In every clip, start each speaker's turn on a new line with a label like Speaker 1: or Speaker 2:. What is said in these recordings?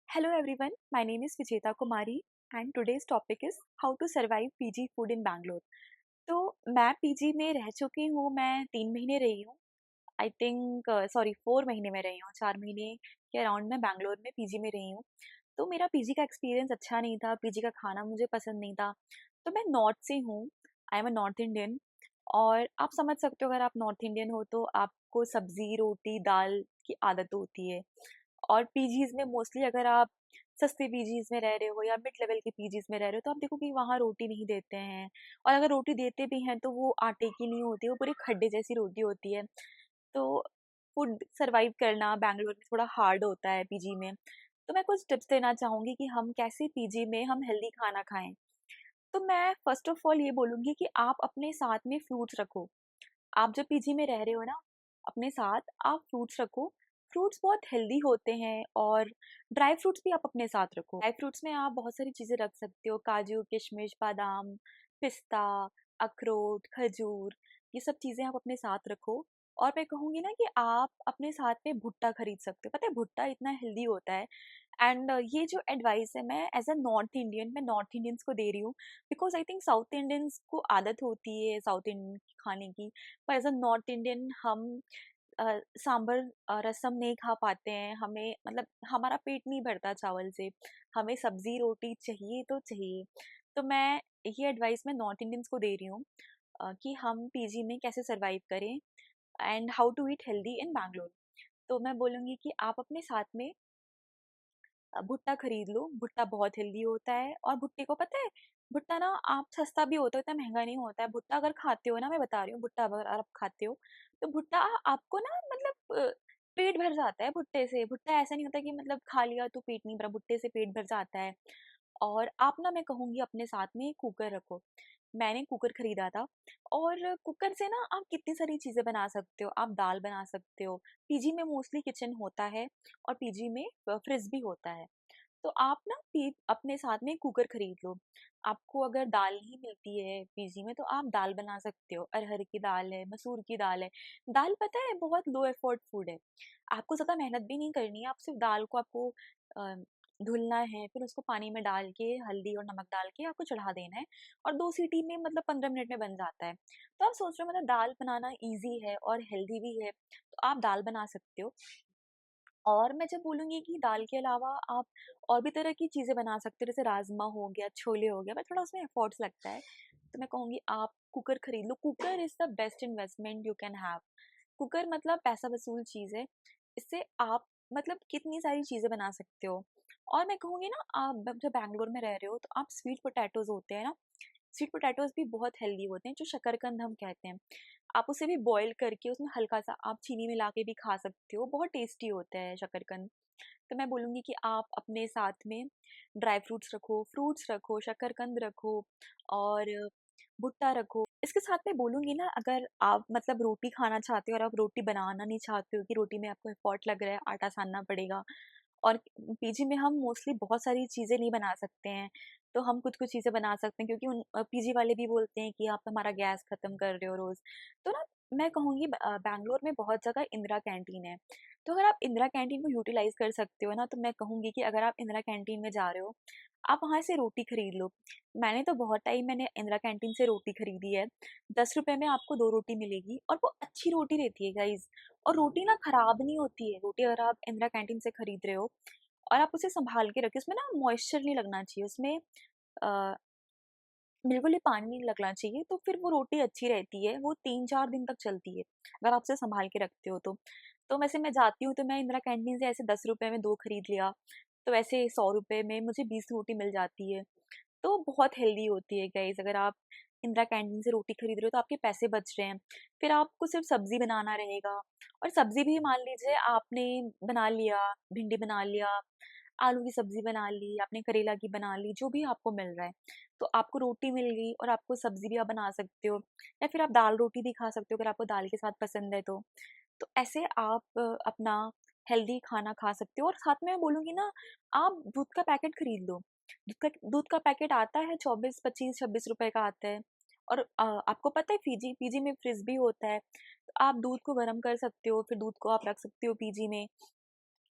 Speaker 1: Hello everyone, my name is Vijeta Kumari and today's topic is how to survive PG food in Bangalore. तो मैं PG में रह चुकी हूँ, मैं 3 महीने रही हूँ। आई थिंक सॉरी 4 महीने में रही हूँ, 4 महीने के अराउंड मैं बैंगलोर में पीजी में रही हूँ। तो मेरा पीजी का एक्सपीरियंस अच्छा नहीं था, पीजी का खाना मुझे पसंद नहीं था। तो मैं नॉर्थ से हूँ, I am a north Indian. और आप समझ सकते हो, अगर आप नॉर्थ इंडियन हो तो आपको सब्जी रोटी दाल की आदत होती है। और पीजीज में मोस्टली अगर आप सस्ते पीजीज में रह रहे हो या मिड लेवल के पीजीज में रह रहे हो तो आप देखो कि वहाँ रोटी नहीं देते हैं। और अगर रोटी देते भी हैं तो वो आटे की नहीं होती, वो पूरी खड्डे जैसी रोटी होती है। तो फूड सरवाइव करना बैंगलोर में थोड़ा हार्ड होता है पीजी में। तो मैं कुछ टिप्स देना चाहूँगी कि हम कैसे पीजी में हम हेल्दी खाना खाएं। तो मैं फर्स्ट ऑफ ऑल ये बोलूँगी कि आप अपने साथ में फ्रूट्स रखो। आप जब पीजी में रह रहे हो ना, अपने साथ आप फ्रूट्स रखो। फ्रूट्स बहुत हेल्दी होते हैं। और ड्राई फ्रूट्स भी आप अपने साथ रखो। ड्राई फ्रूट्स में आप बहुत सारी चीज़ें रख सकते हो, काजू किशमिश बादाम पिस्ता अखरोट खजूर, ये सब चीज़ें आप अपने साथ रखो। और मैं कहूँगी ना कि आप अपने साथ में भुट्टा खरीद सकते हो, पता है भुट्टा इतना हेल्दी होता है। एंड ये जो एडवाइस है मैं एज अ नॉर्थ इंडियन मैं नॉर्थ इंडियंस को दे रही हूँ। Because I think south Indians को आदत होती है साउथ इंडियन खाने की। पर एज अ नॉर्थ इंडियन हम सांभर रसम नहीं खा पाते हैं, हमें मतलब हमारा पेट नहीं भरता चावल से। हमें सब्जी रोटी चाहिए तो चाहिए। तो मैं ये एडवाइस मैं नॉर्थ इंडियंस को दे रही हूँ कि हम पीजी में कैसे सरवाइव करें and how to eat healthy in Bangalore. तो मैं बोलूँगी कि आप अपने साथ में भुट्टा खरीद लो। भुट्टा बहुत हेल्दी होता है। और भुट्टे को पता है, भुट्टा ना आप सस्ता भी होता है, इतना महंगा नहीं होता है। भुट्टा अगर खाते हो ना, मैं बता रही हूँ, भुट्टा अगर आप खाते हो तो भुट्टा आपको ना मतलब पेट भर जाता है भुट्टे से। भुट्टा ऐसा नहीं होता कि मतलब खा लिया तो पेट नहीं भरा, भुट्टे से पेट भर जाता है। और आप ना, मैं कहूँगी अपने साथ में कुकर रखो। मैंने कुकर खरीदा था। और कुकर से ना आप कितनी सारी चीज़ें बना सकते हो। आप दाल बना सकते हो, पीजी में मोस्टली किचन होता है। और पीजी में फ्रिज भी होता है। तो आप ना अपने साथ में कुकर खरीद लो। आपको अगर दाल नहीं मिलती है पीजी में तो आप दाल बना सकते हो। अरहर की दाल है, मसूर की दाल है। दाल पता है बहुत लो एफर्ट फूड है। आपको ज़्यादा मेहनत भी नहीं करनी है। आप सिर्फ दाल को आपको अ, धुलना है, फिर उसको पानी में डाल के हल्दी और नमक डाल के आपको चढ़ा देना है। और 2 सीटी में मतलब 15 मिनट में बन जाता है। तो आप सोच रहे हो मतलब दाल बनाना ईजी है और हेल्दी भी है, तो आप दाल बना सकते हो। और मैं जब बोलूँगी कि दाल के अलावा आप और भी तरह की चीज़ें बना सकते हो, जैसे राजमा हो गया, छोले हो गया, पर थोड़ा उसमें एफर्ट्स लगता है। तो मैं कहूँगी आप कुकर खरीद लो। Cooker is the best investment you can have. Cooker मतलब पैसा वसूल चीज़ है। इससे आप मतलब कितनी सारी चीज़ें बना सकते हो। और मैं कहूँगी ना, आप जब बैंगलोर में रह रहे हो तो आप स्वीट पोटैटोज़ होते हैं ना, स्वीट पोटैटोज़ भी बहुत हेल्दी होते हैं, जो शकरकंद हम कहते हैं। आप उसे भी बॉयल करके उसमें हल्का-सा आप चीनी मिला के भी खा सकते हो, बहुत टेस्टी होता है शकरकंद। तो मैं बोलूँगी कि आप अपने साथ में ड्राई फ्रूट्स रखो, शकरकंद रखो और भुट्टा रखो। इसके साथ मैं बोलूँगी ना, अगर आप मतलब रोटी खाना चाहते हो और आप रोटी बनाना नहीं चाहते हो कि रोटी में आपको एफर्ट लग रहा है, आटा सानना पड़ेगा। और पीजी में हम मोस्टली बहुत सारी चीज़ें नहीं बना सकते हैं। तो हम कुछ-कुछ चीज़ें बना सकते हैं, क्योंकि पीजी वाले भी बोलते हैं कि आप हमारा गैस खत्म कर रहे हो रोज़। तो ना मैं कहूँगी बैंगलोर में बहुत जगह इंदिरा कैंटीन है। तो अगर आप इंदिरा कैंटीन को यूटिलाइज़ कर सकते हो ना, तो मैं कहूँगी कि अगर आप इंदिरा कैंटीन में जा रहे हो, आप वहाँ से रोटी खरीद लो। मैंने तो बहुत टाइम मैंने इंदिरा कैंटीन से रोटी खरीदी है। ₹10 में आपको 2 रोटी मिलेगी और वो अच्छी रोटी रहती है गाइज़। और रोटी ना खराब नहीं होती है। रोटी अगर आप इंदिरा कैंटीन से खरीद रहे हो और आप उसे सँभाल के रखिए, उसमें ना मॉइस्चर नहीं लगना चाहिए, उसमें अ, बिल्कुल ही पानी नहीं लगना चाहिए, तो फिर वो रोटी अच्छी रहती है, वो 3-4 दिन तक चलती है, अगर आप उसे सँभाल के रखते हो तो। तो वैसे मैं जाती हूँ तो मैं इंदिरा कैंटीन से ऐसे ₹10 में 2 खरीद लिया, तो ऐसे ₹100 में मुझे 20 रोटी मिल जाती है। तो बहुत हेल्दी होती है गाइज़। अगर आप इंदिरा कैंटीन से रोटी खरीद रहे हो तो आपके पैसे बच रहे हैं। फिर आपको सिर्फ़ सब्ज़ी बनाना रहेगा। और सब्ज़ी भी मान लीजिए आपने बना लिया, भिंडी बना लिया, आलू की सब्ज़ी बना ली, आपने करेला की बना ली, जो भी आपको मिल रहा है। तो आपको रोटी मिल गई और आपको सब्ज़ी भी आप बना सकते हो। या फिर आप दाल-रोटी भी खा सकते हो अगर आपको दाल के साथ पसंद है तो। तो ऐसे आप अपना हेल्दी खाना खा सकते हो। और साथ में मैं बोलूँगी ना, आप दूध का पैकेट खरीद लो। दूध का पैकेट आता है 24, 25, ₹26 का आता है। और आपको पता है पीजी पीजी में फ्रिज भी होता है। तो आप दूध को गर्म कर सकते हो, फिर दूध को आप रख सकते हो पीजी में।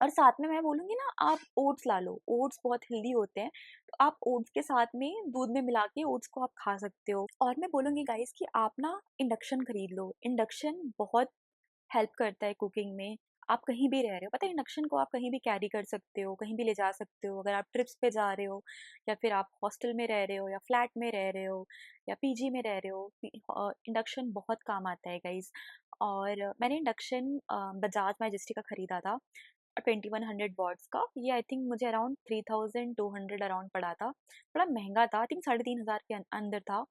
Speaker 1: और साथ में मैं बोलूँगी ना, आप ओट्स ला लो, ओट्स बहुत हेल्दी होते हैं, तो आप ओट्स के साथ में दूध में मिला के ओट्स को आप खा सकते हो। और मैं बोलूँगी गाइस कि आप ना इंडक्शन खरीद लो, इंडक्शन बहुत हेल्प करता है कुकिंग में। आप कहीं भी रह रहे हो, पता है इंडक्शन को आप कहीं भी कैरी कर सकते हो, कहीं भी ले जा सकते हो। अगर आप ट्रिप्स पे जा रहे हो, या फिर आप हॉस्टल में रह रहे हो, या फ्लैट में रह रहे हो, या पीजी में रह रहे हो, इंडक्शन बहुत काम आता है गाइस। और मैंने इंडक्शन बजाज मैजेस्टिक का खरीदा था, 2100 वॉट्स का। ये आई थिंक मुझे अराउंड 3200 अराउंड पड़ा था। थोड़ा महंगा था, आई थिंक 3500 के अंदर था।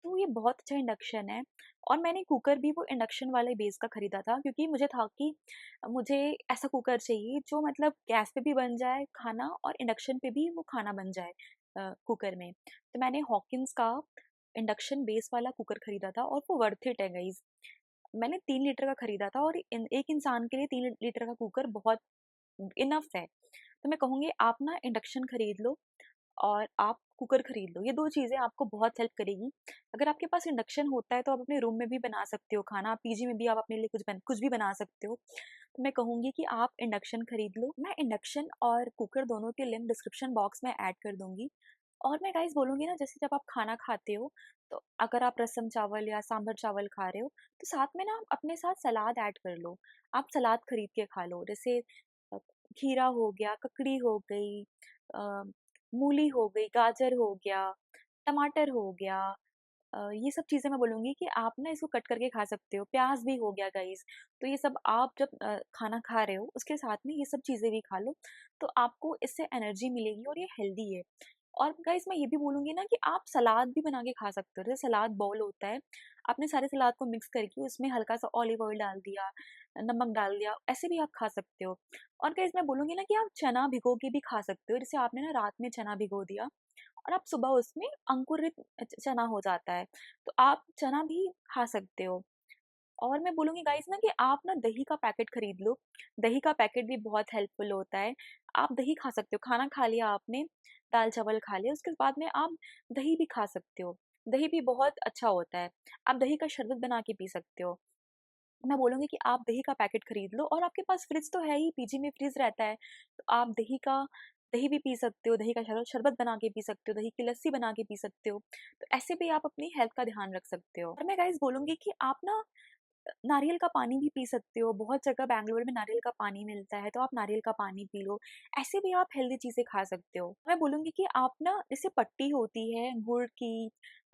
Speaker 1: तो ये बहुत अच्छा इंडक्शन है। और मैंने कुकर भी वो इंडक्शन वाले बेस का खरीदा था, क्योंकि मुझे था कि मुझे ऐसा कुकर चाहिए जो मतलब गैस पे भी बन जाए खाना और इंडक्शन पे भी वो खाना बन जाए कुकर में। तो मैंने हॉकिंस का इंडक्शन बेस वाला कुकर खरीदा था, और वो वर्थ इट है गाइज। मैंने 3 लीटर का खरीदा था, और एक इंसान के लिए 3 लीटर का कुकर बहुत इनफ है। तो मैं कहूँगी आप ना इंडक्शन खरीद लो, और आप कुकर खरीद लो। ये 2 चीज़ें आपको बहुत हेल्प करेगी। अगर आपके पास इंडक्शन होता है तो आप अपने रूम में भी बना सकते हो खाना, पीजी में भी आप अपने लिए कुछ भी बना सकते हो। तो मैं कहूँगी कि आप इंडक्शन खरीद लो। मैं इंडक्शन और कुकर दोनों के लिंक डिस्क्रिप्शन बॉक्स में ऐड कर दूँगी। और मैं गाइस बोलूँगी ना, जैसे जब आप खाना खाते हो, तो अगर आप रसम चावल या सांभर चावल खा रहे हो, तो साथ में ना आप अपने साथ सलाद ऐड कर लो। आप सलाद खरीद के खा लो, जैसे खीरा हो गया, ककड़ी हो गई, अ, मूली हो गई, गाजर हो गया, टमाटर हो गया। ये सब चीज़ें मैं बोलूँगी कि आप ना इसको कट करके खा सकते हो। प्याज़ भी हो गया गाइस। तो ये सब आप जब खाना खा रहे हो, उसके साथ में ये सब चीज़ें भी खा लो, तो आपको इससे एनर्जी मिलेगी, और ये हेल्दी है। और गाइस मैं ये भी बोलूँगी ना कि आप सलाद भी बना के खा सकते हो। जैसे सलाद बाउल होता है, आपने सारे सलाद को मिक्स करके उसमें हल्का-सा ऑलिव ऑयल डाल दिया, नमक डाल दिया, ऐसे भी आप खा सकते हो। और गाइस मैं बोलूँगी ना कि आप चना भिगो के भी खा सकते हो। जैसे आपने ना रात में चना भिगो दिया, और आप सुबह उसमें अंकुरित चना हो जाता है, तो आप चना भी खा सकते हो। और मैं बोलूँगी गाइस ना कि आप ना दही का पैकेट खरीद लो। दही का पैकेट भी बहुत हेल्पफुल होता है। आप दही खा सकते हो, खाना खा लिया आपने, दाल-चावल खा लिया, उसके बाद में आप दही भी खा सकते हो। दही भी बहुत अच्छा होता है। आप दही का शरबत बना के पी सकते हो। मैं बोलूँगी कि आप दही का पैकेट खरीद लो, और आपके पास फ्रिज तो है ही, पीजी में फ्रिज रहता है, तो आप दही भी पी सकते हो, दही का शरबत बना के पी सकते हो, दही की लस्सी बना के पी सकते हो। तो ऐसे भी आप अपनी हेल्थ का ध्यान रख सकते हो। और मैं गाइस बोलूँगी कि आप ना नारियल का पानी भी पी सकते हो। बहुत जगह बैंगलोर में नारियल का पानी मिलता है, तो आप नारियल का पानी पी लो। ऐसे भी आप हेल्दी चीज़ें खा सकते हो। मैं बोलूँगी कि आप ना, जैसे पट्टी होती है गुड़ की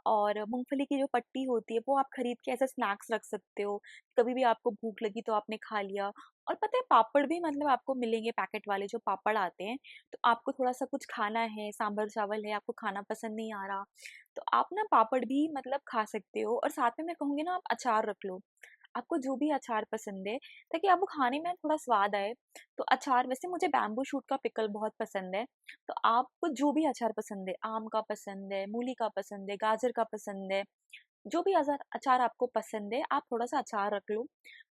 Speaker 1: और मूँगफली की, जो पट्टी होती है, वो आप खरीद के ऐसा स्नैक्स रख सकते हो। कभी भी आपको भूख लगी तो आपने खा लिया। और पता है पापड़ भी मतलब आपको मिलेंगे पैकेट वाले, जो पापड़ आते हैं। तो आपको थोड़ा-सा कुछ खाना है, सांभर चावल है, आपको खाना पसंद नहीं आ रहा, तो आप ना पापड़ भी मतलब खा सकते हो। और साथ में मैं कहूँगी ना, आप अचार रख लो। आपको जो भी अचार पसंद है, ताकि आपको खाने में थोड़ा स्वाद आए। तो अचार, वैसे मुझे बैम्बू शूट का पिकल बहुत पसंद है, तो आपको जो भी अचार पसंद है, आम का पसंद है, मूली का पसंद है, गाजर का पसंद है, जो भी अचार अचार आपको पसंद है, आप थोड़ा-सा अचार रख लो।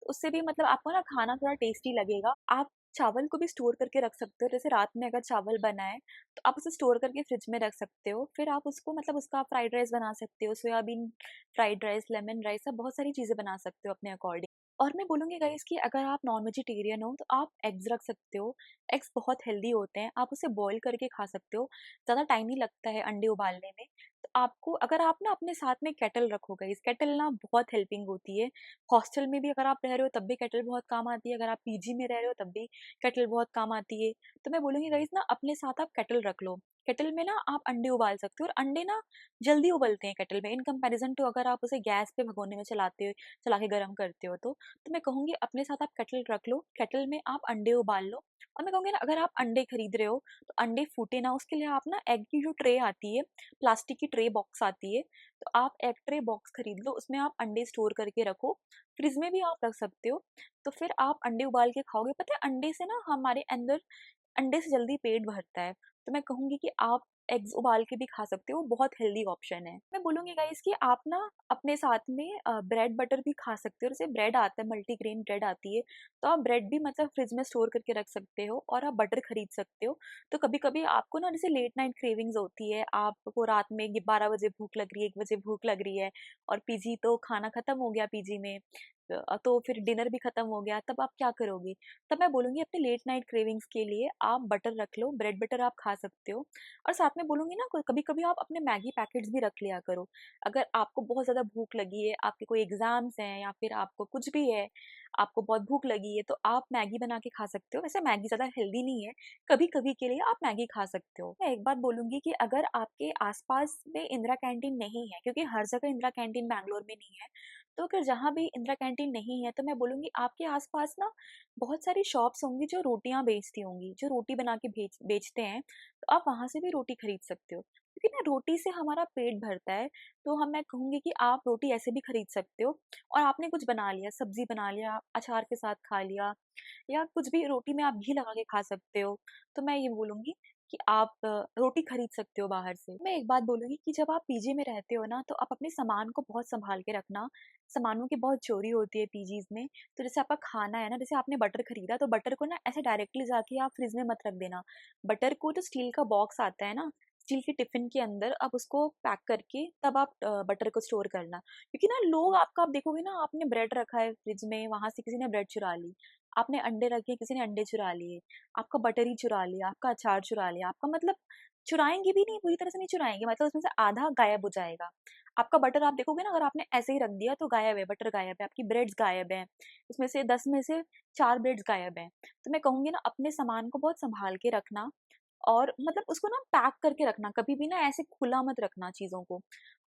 Speaker 1: तो उससे भी मतलब आपको ना खाना थोड़ा टेस्टी लगेगा। आप चावल को भी स्टोर करके रख सकते हो, जैसे रात में अगर चावल बना है, तो आप उसे स्टोर करके फ्रिज में रख सकते हो। फिर आप उसको मतलब उसका फ्राइड राइस बना सकते हो, soybean fried rice, lemon rice, आप बहुत सारी चीज़ें बना सकते हो अपने अकॉर्डिंग। और मैं बोलूँगी गाइस कि अगर आप नॉन वेजिटेरियन हो, तो आप एग्स रख सकते हो। एग्स बहुत हेल्दी होते हैं, आप उसे बॉयल करके खा सकते हो। ज़्यादा टाइम नहीं लगता है अंडे उबालने में। तो आपको, अगर आप ना अपने साथ में केटल रखो गाइस, केटल ना बहुत हेल्पिंग होती है। हॉस्टल में भी अगर आप रह रहे हो तब भी केटल बहुत काम आती है, अगर आप पीजी में रह रहे हो तब भी केटल बहुत काम आती है। तो मैं बोलूँगी गाइस ना, अपने साथ आप केटल रख लो। केटल में ना आप अंडे उबाल सकते हो, और अंडे ना जल्दी उबलते हैं केटल में, इन कंपैरिज़न टू अगर आप उसे गैस पे भगोने में चला के गरम करते हो तो। तो मैं कहूँगी अपने साथ आप केटल रख लो, केटल में आप अंडे उबाल लो। और मैं कहूँगी ना, अगर आप अंडे खरीद रहे हो, तो अंडे फूटे ना, उसके लिए आप ना एग की जो ट्रे आती है, प्लास्टिक की ट्रे बॉक्स आती है, तो आप एग ट्रे बॉक्स खरीद लो, उसमें आप अंडे स्टोर करके रखो। फ्रिज में भी आप रख सकते हो। तो फिर आप अंडे उबाल के खाओगे, पता है अंडे से ना हमारे अंदर, अंडे से जल्दी पेट भरता है। तो मैं कहूँगी कि आप एग्स उबाल के भी खा सकते हो, बहुत हेल्दी ऑप्शन है। मैं बोलूँगी गाइस कि आप ना अपने साथ में ब्रेड बटर भी खा सकते हो। जैसे ब्रेड आता है, मल्टीग्रेन ब्रेड आती है, तो आप ब्रेड भी मतलब फ्रिज में स्टोर करके रख सकते हो, और आप बटर खरीद सकते हो। तो कभी-कभी आपको ना, जैसे लेट नाइट क्रेविंग्स होती है, आपको रात में 12 बजे भूख लग रही है, 1 बजे भूख लग रही है, और पीजी तो खाना खत्म हो गया पीजी में, तो फिर डिनर भी खत्म हो गया, तब आप क्या करोगी? तब मैं बोलूँगी अपने लेट नाइट क्रेविंग्स के लिए आप बटर रख लो, ब्रेड बटर आप खा सकते हो। और साथ में बोलूँगी ना कभी-कभी आप अपने मैगी पैकेट्स भी रख लिया करो। अगर आपको बहुत ज़्यादा भूख लगी है, आपके कोई एग्ज़ाम्स हैं या फिर आपको कुछ भी है, आपको बहुत भूख लगी है, तो आप मैगी बना के खा सकते हो। वैसे मैगी ज़्यादा हेल्दी नहीं है, कभी-कभी के लिए आप मैगी खा सकते हो। मैं एक बात बोलूँगी कि अगर आपके आस-पास में इंदिरा कैंटीन नहीं है, क्योंकि हर जगह इंदिरा कैंटीन बैंगलोर में नहीं है, तो अगर जहाँ भी इंदिरा कैंटीन नहीं है, तो मैं बोलूँगी आपके आस-पास ना बहुत सारी शॉप्स होंगी जो रोटियाँ बेचती होंगी, जो रोटी बना के बेचते हैं, तो आप वहाँ से भी रोटी खरीद सकते हो। क्योंकि ना रोटी से हमारा पेट भरता है, तो मैं कहूँगी कि आप रोटी ऐसे भी खरीद सकते हो और आपने कुछ बना लिया, सब्ज़ी बना लिया, अचार के साथ खा लिया या कुछ भी रोटी में आप घी लगा के खा सकते हो। तो मैं ये बोलूँगी कि आप रोटी खरीद सकते हो बाहर से। मैं एक बात बोलूँगी कि जब आप पीजी में रहते हो ना, तो आप अपने सामान को बहुत सँभाल के रखना। सामानों की बहुत चोरी होती है पीजीज़ में। तो जैसे आपका खाना है ना, जैसे आपने बटर खरीदा, तो बटर को ना ऐसे डायरेक्टली जाके आप फ्रिज में मत रख देना। बटर को जो स्टील का बॉक्स आता है ना, स्टील के टिफ़िन के अंदर आप उसको पैक करके तब आप बटर को स्टोर करना। क्योंकि ना लोग आपका आप देखोगे ना, आपने ब्रेड रखा है फ्रिज में, वहाँ से किसी ने ब्रेड चुरा ली। आपने अंडे रखे, किसी ने अंडे चुरा लिए। आपका बटर ही चुरा लिया, आपका अचार चुरा लिया, आपका मतलब चुराएँगे भी नहीं, पूरी तरह से नहीं चुराएँगे, मतलब उसमें से आधा गायब हो जाएगा। आपका बटर आप देखोगे ना, अगर आपने ऐसे ही रख दिया तो गायब है, बटर गायब है, आपकी ब्रेड्स गायब हैं, उसमें से 10 में से 4 ब्रेड्स गायब हैं। तो मैं कहूँगी ना अपने सामान को बहुत सँभाल के रखना और मतलब उसको ना पैक करके रखना, कभी भी ना ऐसे खुला मत रखना चीज़ों को।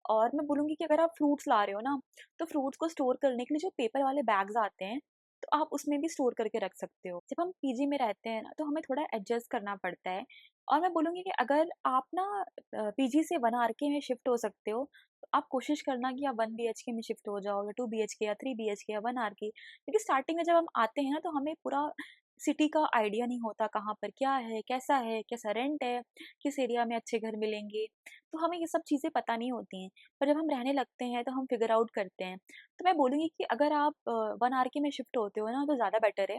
Speaker 1: और मैं बोलूँगी कि अगर आप फ्रूट्स ला रहे हो ना, तो फ्रूट्स को स्टोर करने के लिए जो पेपर वाले बैग्स आते हैं, तो आप उसमें भी स्टोर करके रख सकते हो। जब हम पीजी में रहते हैं ना, तो हमें थोड़ा एडजस्ट करना पड़ता है और मैं बोलूँगी कि अगर आप ना पीजी से 1 आरके में शिफ्ट हो सकते हो, तो आप कोशिश करना कि आप 1 बीएचके में शिफ्ट हो जाओ या 2 बीएचके या 3 बीएचके या 1 आरके। क्योंकि स्टार्टिंग में जब हम आते हैं ना, तो हमें पूरा सिटी का आइडिया नहीं होता, कहाँ पर क्या है, कैसा रेंट है, किस एरिया में अच्छे घर मिलेंगे, तो हमें ये सब चीज़ें पता नहीं होती हैं। पर जब हम रहने लगते हैं तो हम फिगर आउट करते हैं। तो मैं बोलूँगी कि अगर आप 1 आरके में शिफ्ट होते हो ना, तो ज़्यादा बेटर है।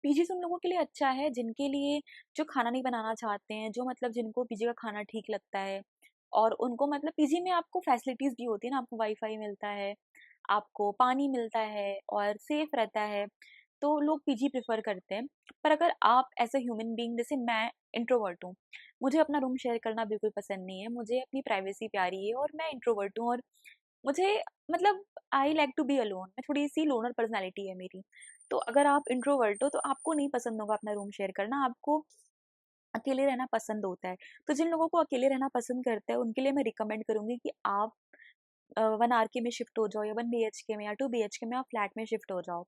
Speaker 1: पीजी उन लोगों के लिए अच्छा है जिनके लिए जो खाना नहीं बनाना चाहते हैं, जो मतलब जिनको पीजी का खाना ठीक लगता है और उनको मतलब पीजी में आपको फैसिलिटीज़ भी होती है ना, आपको वाई-फाई मिलता है, आपको पानी मिलता है और सेफ रहता है, तो लोग पीजी प्रेफ़र करते हैं। पर अगर आप एज़ अ ह्यूमन बीइंग, जैसे मैं इंट्रोवर्ट हूँ, मुझे अपना रूम शेयर करना बिल्कुल पसंद नहीं है, मुझे अपनी प्राइवेसी प्यारी है और मैं इंट्रोवर्ट हूँ और मुझे मतलब I like to be alone, मैं थोड़ी-सी लोनर पर्सनैलिटी है मेरी। तो अगर आप इंट्रोवर्ट हो तो आपको नहीं पसंद होगा अपना रूम शेयर करना, आपको अकेले रहना पसंद होता है। तो जिन लोगों को अकेले रहना पसंद करते हैं, उनके लिए मैं रिकमेंड करूँगी कि आप 1 आरके में शिफ्ट हो जाओ या 1 बीएचके में या 2 बीएचके में आप फ्लैट में शिफ्ट हो जाओ।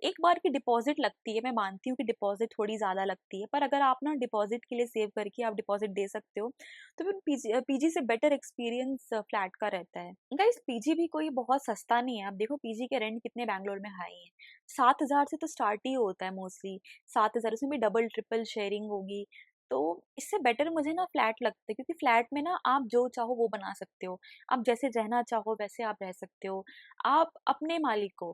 Speaker 1: एक बार की डिपॉज़िट लगती है, मैं मानती हूँ कि डिपॉज़िट थोड़ी ज़्यादा लगती है, पर अगर आप ना डिपॉज़िट के लिए सेव करके आप डिपॉज़िट दे सकते हो, तो फिर पीजी से बेटर एक्सपीरियंस फ्लैट का रहता है। गाइस, पीजी भी कोई बहुत सस्ता नहीं है, आप देखो पीजी के रेंट कितने बैंगलोर में हाई हैं। 7,000 से तो स्टार्ट ही होता है मोस्टली, 7,000 उसमें भी डबल ट्रिपल शेयरिंग होगी। तो इससे बेटर मुझे ना फ्लैट लगता है, क्योंकि फ्लैट में ना आप जो चाहो वो बना सकते हो। आप जैसे रहना चाहो वैसे आप रह सकते हो। आप अपने मालिक हो।